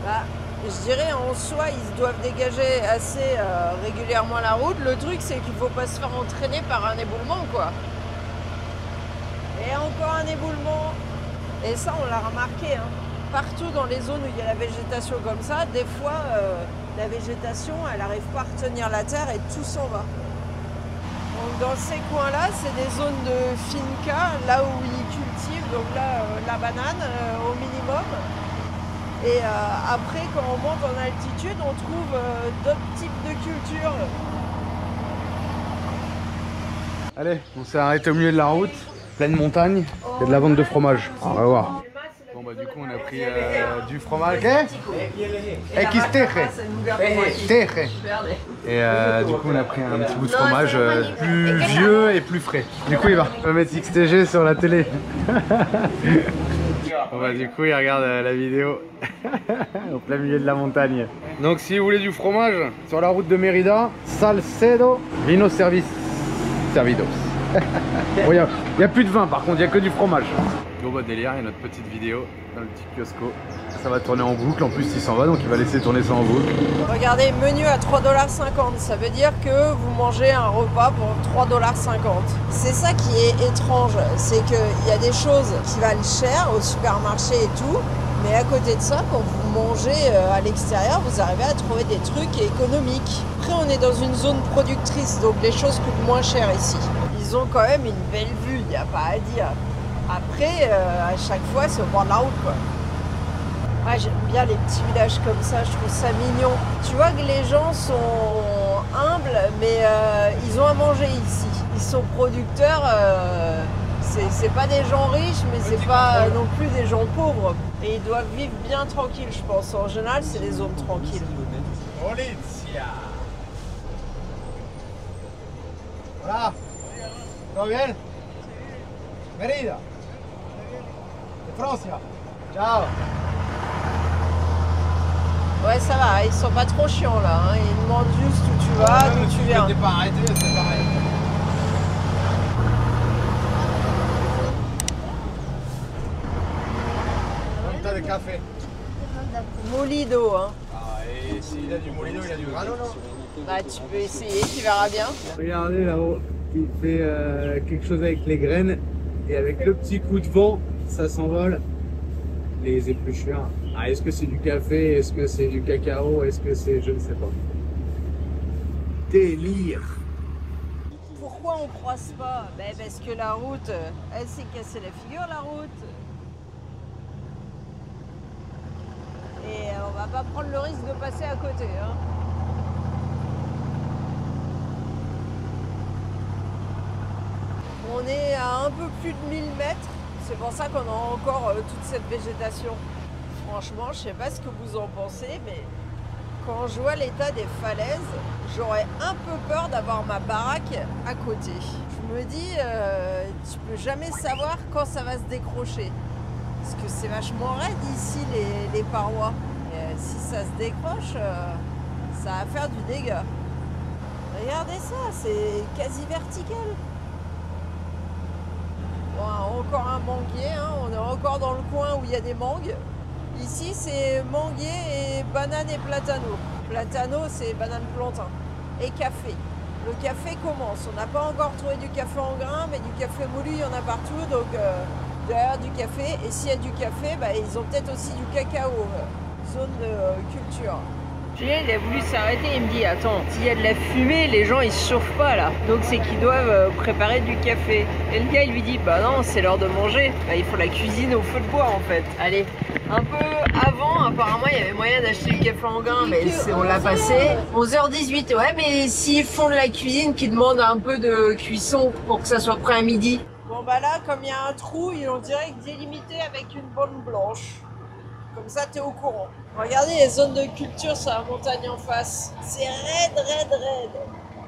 Bah, je dirais en soi, ils doivent dégager assez régulièrement la route. Le truc, c'est qu'il ne faut pas se faire entraîner par un éboulement, quoi. Et encore un éboulement. Et ça, on l'a remarqué. Hein. Partout dans les zones où il y a la végétation comme ça, des fois, la végétation, elle n'arrive pas à retenir la terre et tout s'en va. Donc dans ces coins-là, c'est des zones de finca, là où ils cultivent, donc là, la banane au minimum. Et après, quand on monte en altitude, on trouve d'autres types de cultures. Allez, on s'est arrêté au milieu de la route, pleine montagne, il y a de la vente de fromage. On va voir. Bon bah du coup on a pris du fromage. Et du coup on a pris un petit bout de fromage plus vieux et plus frais. Du coup il va mettre XTG sur la télé. Bon bah du coup il regarde la vidéo au plein milieu de la montagne. Donc si vous voulez du fromage sur la route de Mérida, Salcedo, Vino Service Servidos. Bon, il n'y a plus de vin par contre, il n'y a que du fromage. Bon bah délire, il y a notre petite vidéo dans le petit kiosco. Ça va tourner en boucle, en plus il s'en va donc il va laisser tourner ça en boucle. Regardez, menu à 3,50 $, ça veut dire que vous mangez un repas pour 3,50 $. C'est ça qui est étrange, c'est qu'il y a des choses qui valent cher au supermarché et tout, mais à côté de ça, quand vous mangez à l'extérieur, vous arrivez à trouver des trucs économiques. Après on est dans une zone productrice, donc les choses coûtent moins cher ici. Ils ont quand même une belle vue, il n'y a pas à dire. Après, à chaque fois, c'est au bord de la route, quoi. Ah, j'aime bien les petits villages comme ça, je trouve ça mignon. Tu vois que les gens sont humbles, mais ils ont à manger ici. Ils sont producteurs, c'est pas des gens riches, mais c'est pas non plus des gens pauvres. Et ils doivent vivre bien tranquilles, je pense. En général, c'est des zones tranquilles. Polizia. Hola. ¿Todo bien? Mérida. De Francia. Ciao. Ouais, ça va, ils sont pas trop chiants là. Hein. Ils demandent juste où tu vas, d'où tu viens. T'es pas arrêté, c'est pareil. T'as de café. Molido, hein. Ah, et s'il a du molido, il a du grano, non? Bah, tu peux essayer, tu verras bien. Regardez là-haut, il fait quelque chose avec les graines et avec le petit coup de vent, ça s'envole. Les épluchures. Ah, est-ce que c'est du café? Est-ce que c'est du cacao? Est-ce que c'est... je ne sais pas. Délire. Pour pourquoi on croise pas? Ben parce que la route, elle s'est cassée la figure, la route. Et on va pas prendre le risque de passer à côté. Hein. On est à un peu plus de 1000 mètres. C'est pour ça qu'on a encore toute cette végétation. Franchement, je sais pas ce que vous en pensez, mais quand je vois l'état des falaises, j'aurais un peu peur d'avoir ma baraque à côté. Je me dis, tu peux jamais savoir quand ça va se décrocher. Parce que c'est vachement raide ici, les parois. Et si ça se décroche, ça va faire du dégât. Regardez ça, c'est quasi vertical. Bon, encore un manguier, hein. On est encore dans le coin où il y a des mangues. Ici, c'est manguier et banane et platano. Platano, c'est banane plantain. Et café. Le café commence. On n'a pas encore trouvé du café en grains, mais du café moulu, il y en a partout. Donc, derrière du café. Et s'il y a du café, bah, ils ont peut-être aussi du cacao. Zone de culture. Julien, il a voulu s'arrêter. Il me dit, attends, s'il y a de la fumée, les gens, ils se chauffent pas, là. Donc, c'est qu'ils doivent préparer du café. Et le gars, il lui dit, bah non, c'est l'heure de manger. Bah, il faut la cuisine au feu de bois, en fait. Allez. Un peu avant, apparemment, il y avait moyen d'acheter du café en grains, mais on l'a passé. 11h18, ouais, mais s'ils font de la cuisine, qui demande un peu de cuisson pour que ça soit prêt à midi. Bon, bah là, comme il y a un trou, on dirait que délimité avec une bande blanche. Comme ça, t'es au courant. Regardez les zones de culture sur la montagne en face. C'est raide, raide, raide.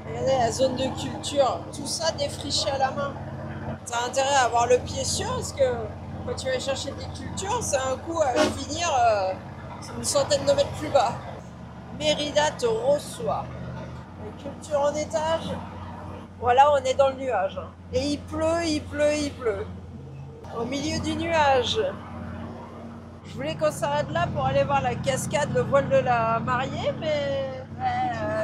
Regardez la zone de culture. Tout ça défriché à la main. T'as intérêt à avoir le pied sûr, parce que quand tu vas chercher des cultures, c'est un coup à finir une centaine de mètres plus bas. Mérida te reçoit. Les cultures en étage. Voilà, on est dans le nuage. Et il pleut, il pleut, il pleut. Au milieu du nuage. Je voulais qu'on s'arrête là pour aller voir la cascade, le voile de la mariée, mais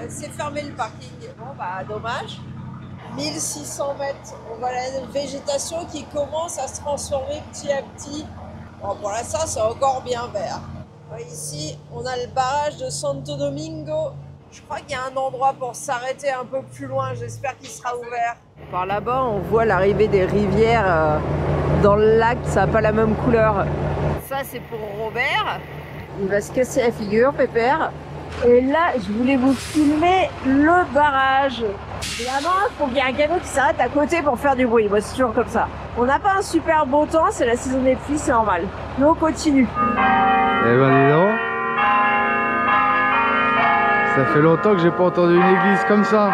c'est fermé le parking. Bon, bah dommage. 1600 mètres, on voit la végétation qui commence à se transformer petit à petit. Bon, pour l'instant, c'est encore bien vert. Ici, on a le barrage de Santo Domingo. Je crois qu'il y a un endroit pour s'arrêter un peu plus loin. J'espère qu'il sera ouvert. Par là-bas, on voit l'arrivée des rivières dans le lac. Ça n'a pas la même couleur. Ça, c'est pour Robert. Il va se casser la figure, Pépère. Et là, je voulais vous filmer le barrage. Évidemment, il faut qu'il y ait un camion qui s'arrête à côté pour faire du bruit. Moi, c'est toujours comme ça. On n'a pas un super beau temps, c'est la saison des pluies, c'est normal. Mais on continue. Eh ben, dis donc. Ça fait longtemps que j'ai pas entendu une église comme ça.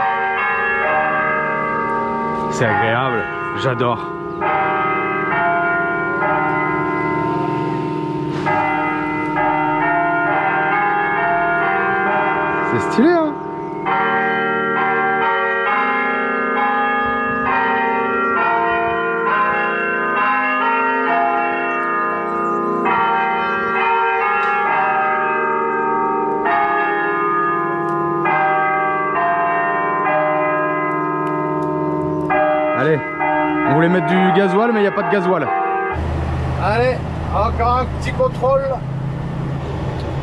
C'est agréable, j'adore. C'est stylé, hein? Allez, on voulait mettre du gasoil, mais il n'y a pas de gasoil. Allez, encore un petit contrôle.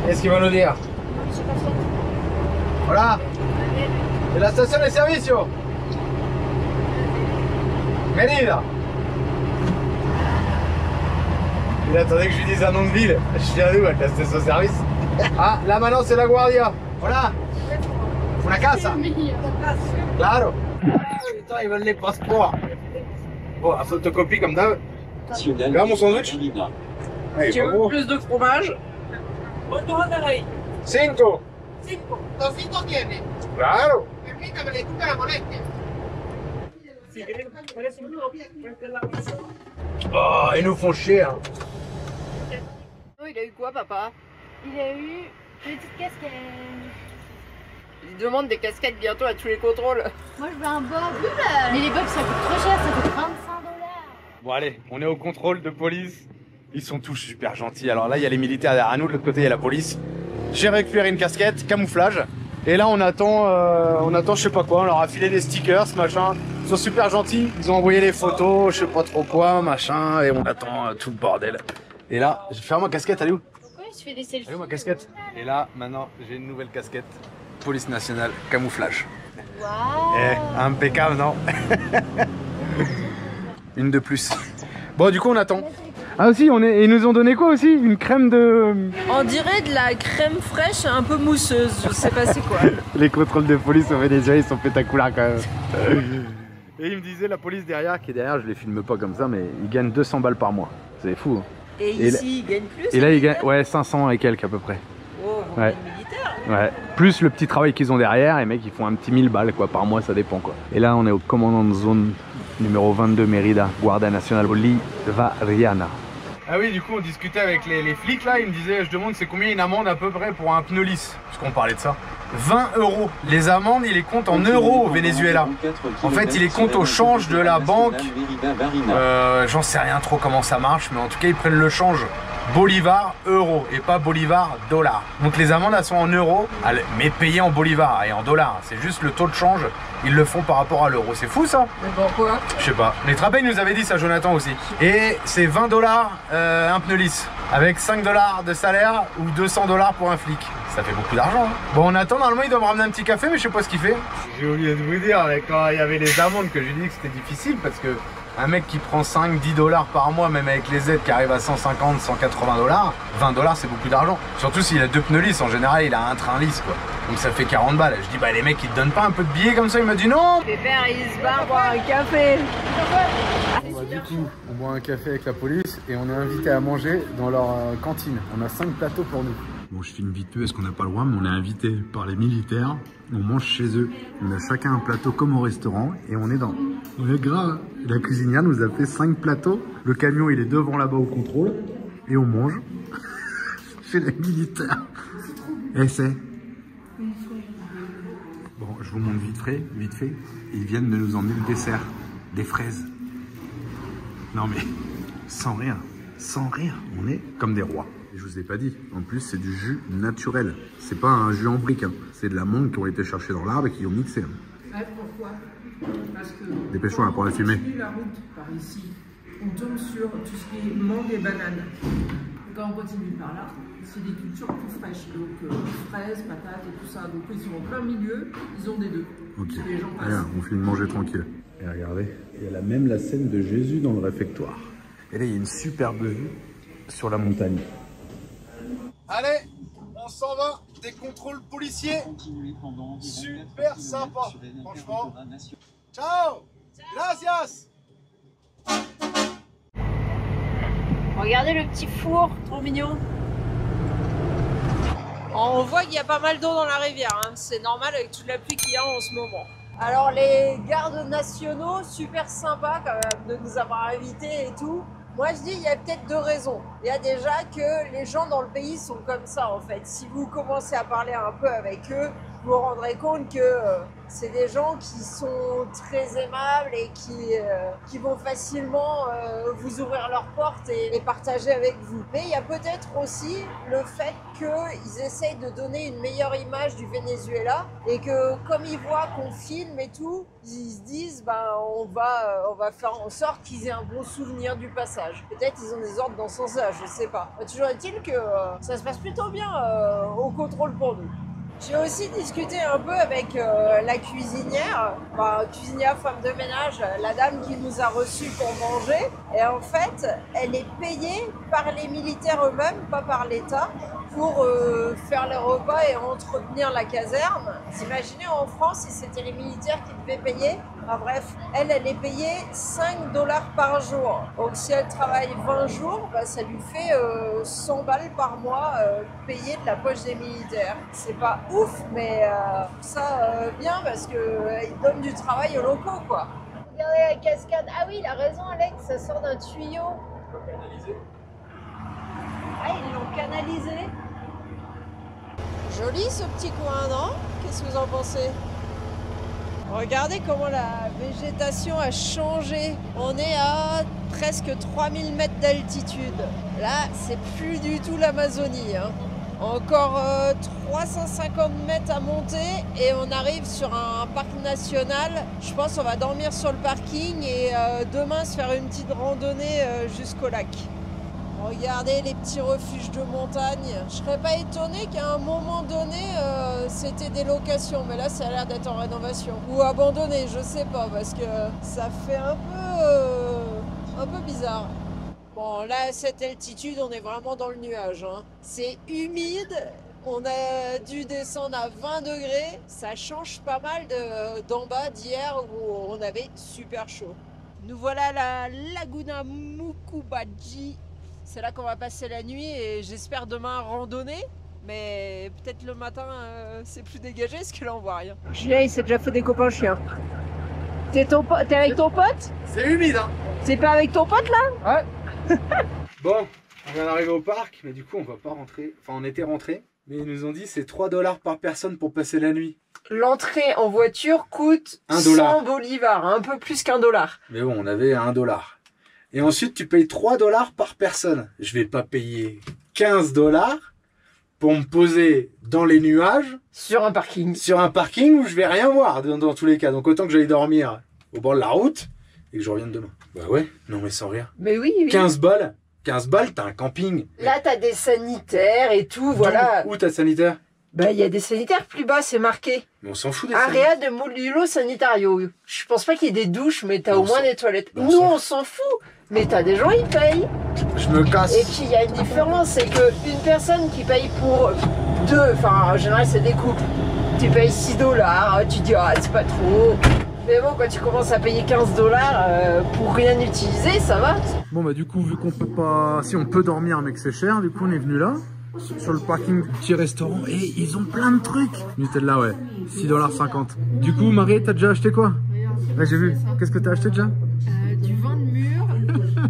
Qu'est-ce qu'il va nous dire? Voilà. C'est la station de servicio. Mérida. Il attendait que je lui dise un nom de ville. Je viens d'où avec la station de service? Ah, là maintenant c'est la Guardia. Voilà. Una casa. Claro. Putain, ils veulent les passeports. Bon, la photocopie comme d'hab. Là, mon sandwich. Hey, Tu veux plus de fromage? 5. 200 tiene. Claro. Permítame, disculpe la molestia. Oh, ils nous font chier. Hein. Oh, il a eu quoi, papa? Il a eu une petite casquette. Il demande des casquettes bientôt à tous les contrôles. Moi, je veux un bob. Mais les bobs, ça coûte trop cher, ça coûte 25 $. Bon allez, on est au contrôle de police. Ils sont tous super gentils. Alors là, il y a les militaires derrière nous, de l'autre côté, il y a la police. J'ai récupéré une casquette, camouflage. Et là, on attend, je sais pas quoi. On leur a filé des stickers, machin. Ils sont super gentils. Ils ont envoyé les photos, je sais pas trop quoi, machin. Et on attend tout le bordel. Et là, je vais faire ma casquette, elle est où? Pourquoi tu fais des selfies? Elle est où ma casquette? Et là, maintenant, j'ai une nouvelle casquette. Police nationale, camouflage. Waouh. Eh, impeccable, non? Une de plus. Bon, du coup, on attend. Ah aussi, ils nous ont donné quoi aussi? Une crème de... On dirait de la crème fraîche un peu mousseuse, je sais pas c'est quoi. Les contrôles de police au Venezuela, ils sont spectaculaires quand même. Et il me disait, la police derrière, qui est derrière, je les filme pas comme ça, mais ils gagnent 200 balles par mois. C'est fou. Hein. Et ici, ils gagnent plus? Et là, ils gagnent, ouais, 500 et quelques à peu près. Oh, on ouais. Militaire. Ouais. Plus le petit travail qu'ils ont derrière, les mecs, ils font un petit 1000 balles quoi, par mois, ça dépend quoi. Et là, on est au commandant de zone numéro 22 Mérida, Guardia Nacional Bolivariana. Ah oui, du coup, on discutait avec les flics là, ils me disaient, je demande c'est combien une amende à peu près pour un pneu lisse, parce qu'on parlait de ça. 20 €. Les amendes, ils les comptent en euros au Venezuela. En fait, ils les comptent au change de la banque. J'en sais rien trop comment ça marche, mais en tout cas, ils prennent le change Bolivar euro et pas Bolivar dollar. Donc les amendes, elles sont en euros, mais payées en Bolivar et en dollars. C'est juste le taux de change, ils le font par rapport à l'euro. C'est fou ça? Mais pourquoi? Je sais pas. Mais Trapey nous avait dit ça, Jonathan aussi. Et c'est 20 $ un pneu lisse, avec 5 $ de salaire ou 200 $ pour un flic. Ça fait beaucoup d'argent. Hein. Bon, on attend, normalement il doit me ramener un petit café, mais je sais pas ce qu'il fait. J'ai oublié de vous dire, quand il y avait les amendes, que j'ai dit que c'était difficile parce que un mec qui prend 5-10 $ par mois, même avec les aides qui arrivent à 150, 180 $, 20 $ c'est beaucoup d'argent. Surtout s'il a 2 pneus lisses, en général il a un train lisse quoi. Donc ça fait 40 balles. Je dis bah les mecs ils te donnent pas un peu de billets comme ça? Il m'a dit non. Pépère il se barre boire un café. Du coup on boit un café avec la police et on est invité à manger dans leur cantine. On a 5 plateaux pour nous. Bon, je filme vite peu parce qu'on n'a pas le droit, mais on est invité par les militaires. On mange chez eux. On a chacun un plateau comme au restaurant et on est dans. On est grave. La cuisinière nous a fait 5 plateaux. Le camion, il est devant là-bas au contrôle. Et on mange chez les militaires. Et c'est. Bon, je vous montre vite fait. Ils viennent de nous emmener le dessert. Des fraises. Non mais, sans rien. On est comme des rois. Et je vous ai pas dit, en plus c'est du jus naturel. C'est pas un jus en brique, hein. C'est de la mangue qui ont été cherchée dans l'arbre et qui ont mixé. Hein. Ouais, pourquoi? Parce que dépêche-toi pour la fumer. On continue la route par ici, on tombe sur tout ce qui est mangue et banane. Quand on continue par là, c'est des cultures plus fraîches, donc fraises, patates et tout ça. Donc ils sont en plein milieu, ils ont des deux. Ok, les gens passent. on finit de manger tranquille. Et regardez, il y a même la scène de Jésus dans le réfectoire. Et là il y a une superbe vue sur la montagne. Allez, on s'en va, des contrôles policiers, super sympa, franchement. Ciao, gracias. Regardez le petit four, trop mignon. On voit qu'il y a pas mal d'eau dans la rivière, hein. C'est normal avec toute la pluie qu'il y a en ce moment. Alors les gardes nationaux, super sympas quand même de nous avoir invités et tout. Moi je dis il y a peut-être 2 raisons. Il y a déjà que les gens dans le pays sont comme ça en fait. Si vous commencez à parler un peu avec eux, vous vous rendrez compte que c'est des gens qui sont très aimables et qui vont facilement vous ouvrir leurs portes et les partager avec vous. Mais il y a peut-être aussi le fait qu'ils essayent de donner une meilleure image du Venezuela et que comme ils voient qu'on filme et tout, ils se disent bah, on va faire en sorte qu'ils aient un bon souvenir du passage. Peut-être ils ont des ordres dans ce sens-là, je sais pas. Toujours est-il que ça se passe plutôt bien au contrôle pour nous. J'ai aussi discuté un peu avec la cuisinière, cuisinière femme de ménage, la dame qui nous a reçus pour manger. Et en fait, elle est payée par les militaires eux-mêmes, pas par l'État, pour faire les repas et entretenir la caserne. Vous imaginez en France si c'était les militaires qui devaient payer? Bref, elle est payée 5 $ par jour. Donc si elle travaille 20 jours, ça lui fait 100 balles par mois payées de la poche des militaires. C'est pas ouf, mais ça bien parce qu'ils donnent du travail aux locaux, quoi. Regardez la cascade. Ah oui, il a raison Alex, ça sort d'un tuyau. Ah, ils l'ont canalisé. Joli ce petit coin, non? Qu'est-ce que vous en pensez? Regardez comment la végétation a changé. On est à presque 3000 mètres d'altitude. Là, c'est plus du tout l'Amazonie, hein. Encore 350 mètres à monter et on arrive sur un parc national. Je pense qu'on va dormir sur le parking et demain se faire une petite randonnée jusqu'au lac. Regardez les petits refuges de montagne. Je serais pas étonnée qu'à un moment donné, c'était des locations. Mais là, ça a l'air d'être en rénovation. Ou abandonné, je sais pas, parce que ça fait un peu bizarre. Bon, là, à cette altitude, on est vraiment dans le nuage, hein. C'est humide. On a dû descendre à 20 degrés. Ça change pas mal d'en bas d'hier où on avait super chaud. Nous voilà à la Laguna Mukubaji. C'est là qu'on va passer la nuit et j'espère demain randonner. Mais peut-être le matin, c'est plus dégagé parce que là, on voit rien. Julien, il s'est déjà fait des copains chiens. T'es avec ton pote? C'est humide, hein. C'est pas avec ton pote, là? Ouais. Bon, on vient d'arriver au parc, mais du coup, on va pas rentrer. Enfin, on était rentrés, mais ils nous ont dit c'est 3 $ par personne pour passer la nuit. L'entrée en voiture coûte 100 bolivars, un peu plus qu'1 $. Mais bon, on avait 1 $. Et ensuite, tu payes 3 $ par personne. Je vais pas payer 15 $ pour me poser dans les nuages. Sur un parking. Sur un parking où je vais rien voir dans tous les cas. Donc autant que j'aille dormir au bord de la route et que je revienne demain. Bah ouais, non mais sans rien. Mais oui, oui. 15 balles, t'as un camping. Là, t'as des sanitaires et tout, voilà. Où t'as sanitaire? Bah, il y a des sanitaires plus bas, c'est marqué. Mais on s'en fout des sanitaires. Area de Modulo Sanitario. Je pense pas qu'il y ait des douches, mais t'as au moins des toilettes. Nous, on s'en fout. Mais t'as des gens, ils payent. Je me casse. Et puis, il y a une différence, c'est qu'une personne qui paye pour deux, enfin, en général, c'est des couples. Tu payes 6 $, tu dis, ah, c'est pas trop. Mais bon, quand tu commences à payer 15 $ pour rien utiliser, ça va. Bon bah du coup, vu qu'on peut pas... Si on peut dormir mais que c'est cher, du coup on est venu là, sur le parking du petit restaurant, et ils ont plein de trucs. Nutella, ouais, 6,50 $. Du coup, Marie, t'as déjà acheté quoi? Ouais, j'ai vu. Qu'est-ce que t'as acheté déjà? Du vin de mûre,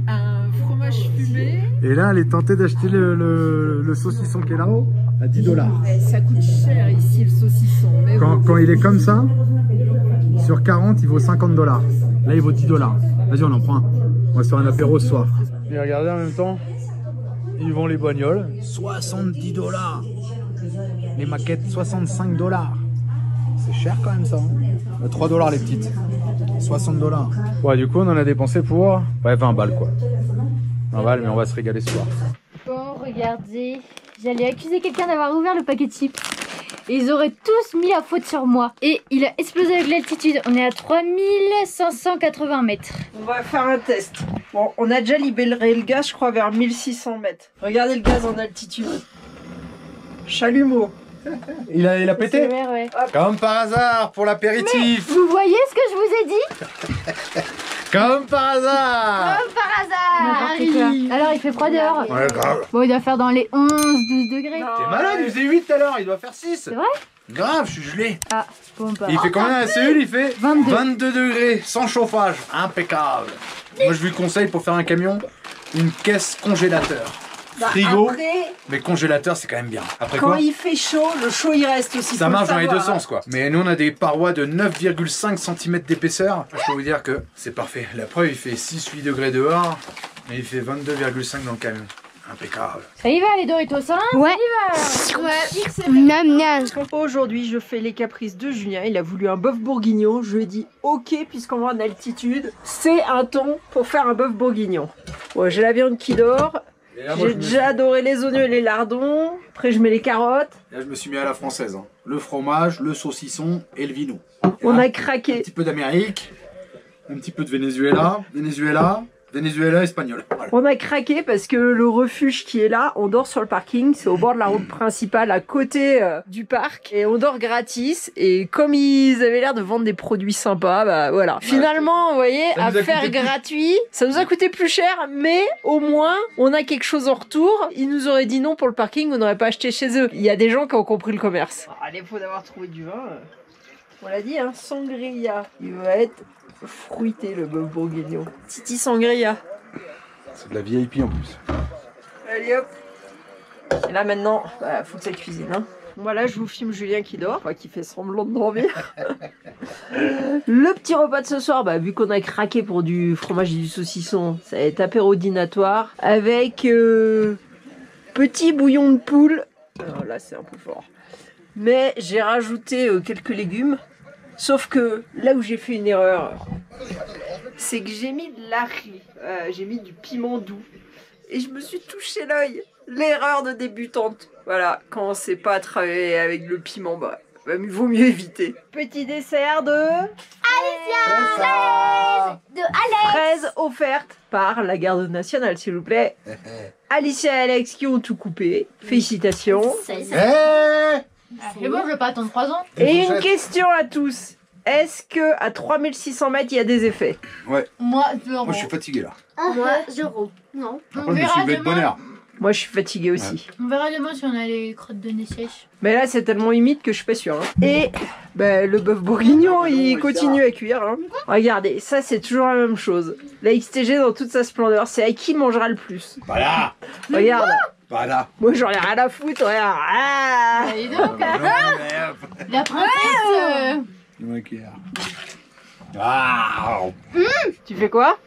un fromage fumé. Et là, elle est tentée d'acheter le saucisson qui est là-haut à 10 $. Ça coûte cher ici le saucisson. Mais Quand il est comme ça, sur 40, il vaut 50 $. Là, il vaut 10 $. Vas-y, on en prend un. On va se faire un apéro ce soir. Et regardez en même temps, ils vendent les bagnoles. 70 $. Les maquettes, 65 $. C'est cher quand même ça. Hein. 3 $ les petites. 60 $. Ouais, du coup, on en a dépensé pour 20 balles quoi. 20 balles, mais on va se régaler ce soir. Bon, regardez. J'allais accuser quelqu'un d'avoir ouvert le paquet de chips. Et ils auraient tous mis la faute sur moi. Et il a explosé avec l'altitude. On est à 3580 mètres. On va faire un test. Bon, on a déjà libéré le gaz, je crois, vers 1600 mètres. Regardez le gaz en altitude. Chalumeau. Il a pété? Vrai, ouais. Comme par hasard, pour l'apéritif. Vous voyez ce que je vous ai dit? Comme par hasard. Comme par hasard. Alors il fait froid dehors. Ouais, grave. Bon, il doit faire dans les 11-12 degrés. T'es malade, il faisait 8 tout à l'heure, il doit faire 6. C'est vrai? Grave, je suis gelé. Ah, bon pas. Il fait combien la cellule? Il fait 22 degrés, sans chauffage. Impeccable. Moi, je lui conseille pour faire un camion, une caisse congélateur. Frigo, après, mais congélateur, c'est quand même bien. Après quand quoi, il fait chaud, le chaud il reste aussi. ça marche dans les deux sens quoi. Mais nous on a des parois de 9,5 cm d'épaisseur. Je peux vous dire que c'est parfait. La preuve, il fait 6-8 degrés dehors, mais il fait 22,5 dans le camion. Impeccable. Ça y va les Doritos, hein? Ouais. Ça y va. Ouais. Miam miam. Aujourd'hui, je fais les caprices de Julien. Il a voulu un bœuf bourguignon. Je lui ai dit ok, puisqu'on va en altitude, c'est un ton pour faire un bœuf bourguignon. Bon, j'ai la viande qui dort. J'ai déjà adoré les oignons et les lardons. Après, je mets les carottes. Là, je me suis mis à la française. Hein. Le fromage, le saucisson et le vino. On là, a craqué. Un petit peu d'Amérique, un petit peu de Venezuela, espagnol. Voilà. On a craqué parce que le refuge qui est là, on dort sur le parking. C'est au bord de la route principale, à côté du parc. Et on dort gratis. Et comme ils avaient l'air de vendre des produits sympas, bah voilà. Finalement, vous voyez, à faire gratuit, ça nous a coûté plus cher. Mais au moins, on a quelque chose en retour. Ils nous auraient dit non pour le parking, on n'aurait pas acheté chez eux. Il y a des gens qui ont compris le commerce. À défaut d'avoir trouvé du vin, on l'a dit, hein, sangria. Il va être fruité le bœuf bourguignon. Titi sangria. C'est de la VIP en plus. Allez hop. Et là maintenant, bah, faut que ça cuisine. Hein. Voilà, je vous filme Julien qui dort, enfin, qui fait semblant de dormir. Le petit repas de ce soir, bah, vu qu'on a craqué pour du fromage et du saucisson, ça va être apéro dînatoire avec petit bouillon de poule. Alors là, c'est un peu fort. Mais j'ai rajouté quelques légumes. Sauf que là où j'ai fait une erreur, c'est que j'ai mis de l'ail, j'ai mis du piment doux. et je me suis touché l'œil. L'erreur de débutante. Voilà, quand on sait pas travailler avec le piment, bah il vaut mieux éviter. Petit dessert de... Alicia! De Alex! Fraises offertes par la garde nationale, s'il vous plaît. Alicia et Alex qui ont tout coupé. Félicitations. C'est bon, je vais pas attendre 3 ans. Et une question à tous. Est-ce que à 3600 mètres, il y a des effets? Ouais. Moi, 0. Moi, je suis fatigué là. Moi, 0. Non. Après, je me suis levé de bonne heure. Moi, je suis fatiguée aussi. On verra demain si on a les crottes de nez sèches. Mais là, c'est tellement humide que je suis pas sûre. Hein. Et le bœuf bourguignon, il continue à cuire. Hein. Regardez, ça, c'est toujours la même chose. La XTG dans toute sa splendeur, c'est à qui mangera le plus. Voilà. Regarde. Voilà. Moi, j'en ai rien à foutre. Regarde. Ah. Et donc, la princesse. Tu fais quoi?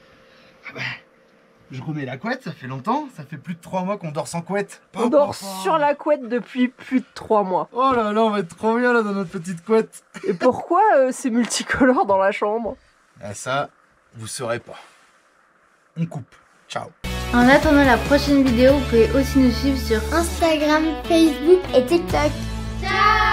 Je remets la couette, ça fait longtemps. Ça fait plus de 3 mois qu'on dort sans couette. On dort sur la couette depuis plus de 3 mois. Oh là là, on va être trop bien là dans notre petite couette. Et pourquoi c'est multicolore dans la chambre? Ah, ça, vous saurez pas. On coupe. Ciao. En attendant la prochaine vidéo, vous pouvez aussi nous suivre sur Instagram, Facebook et TikTok. Ciao!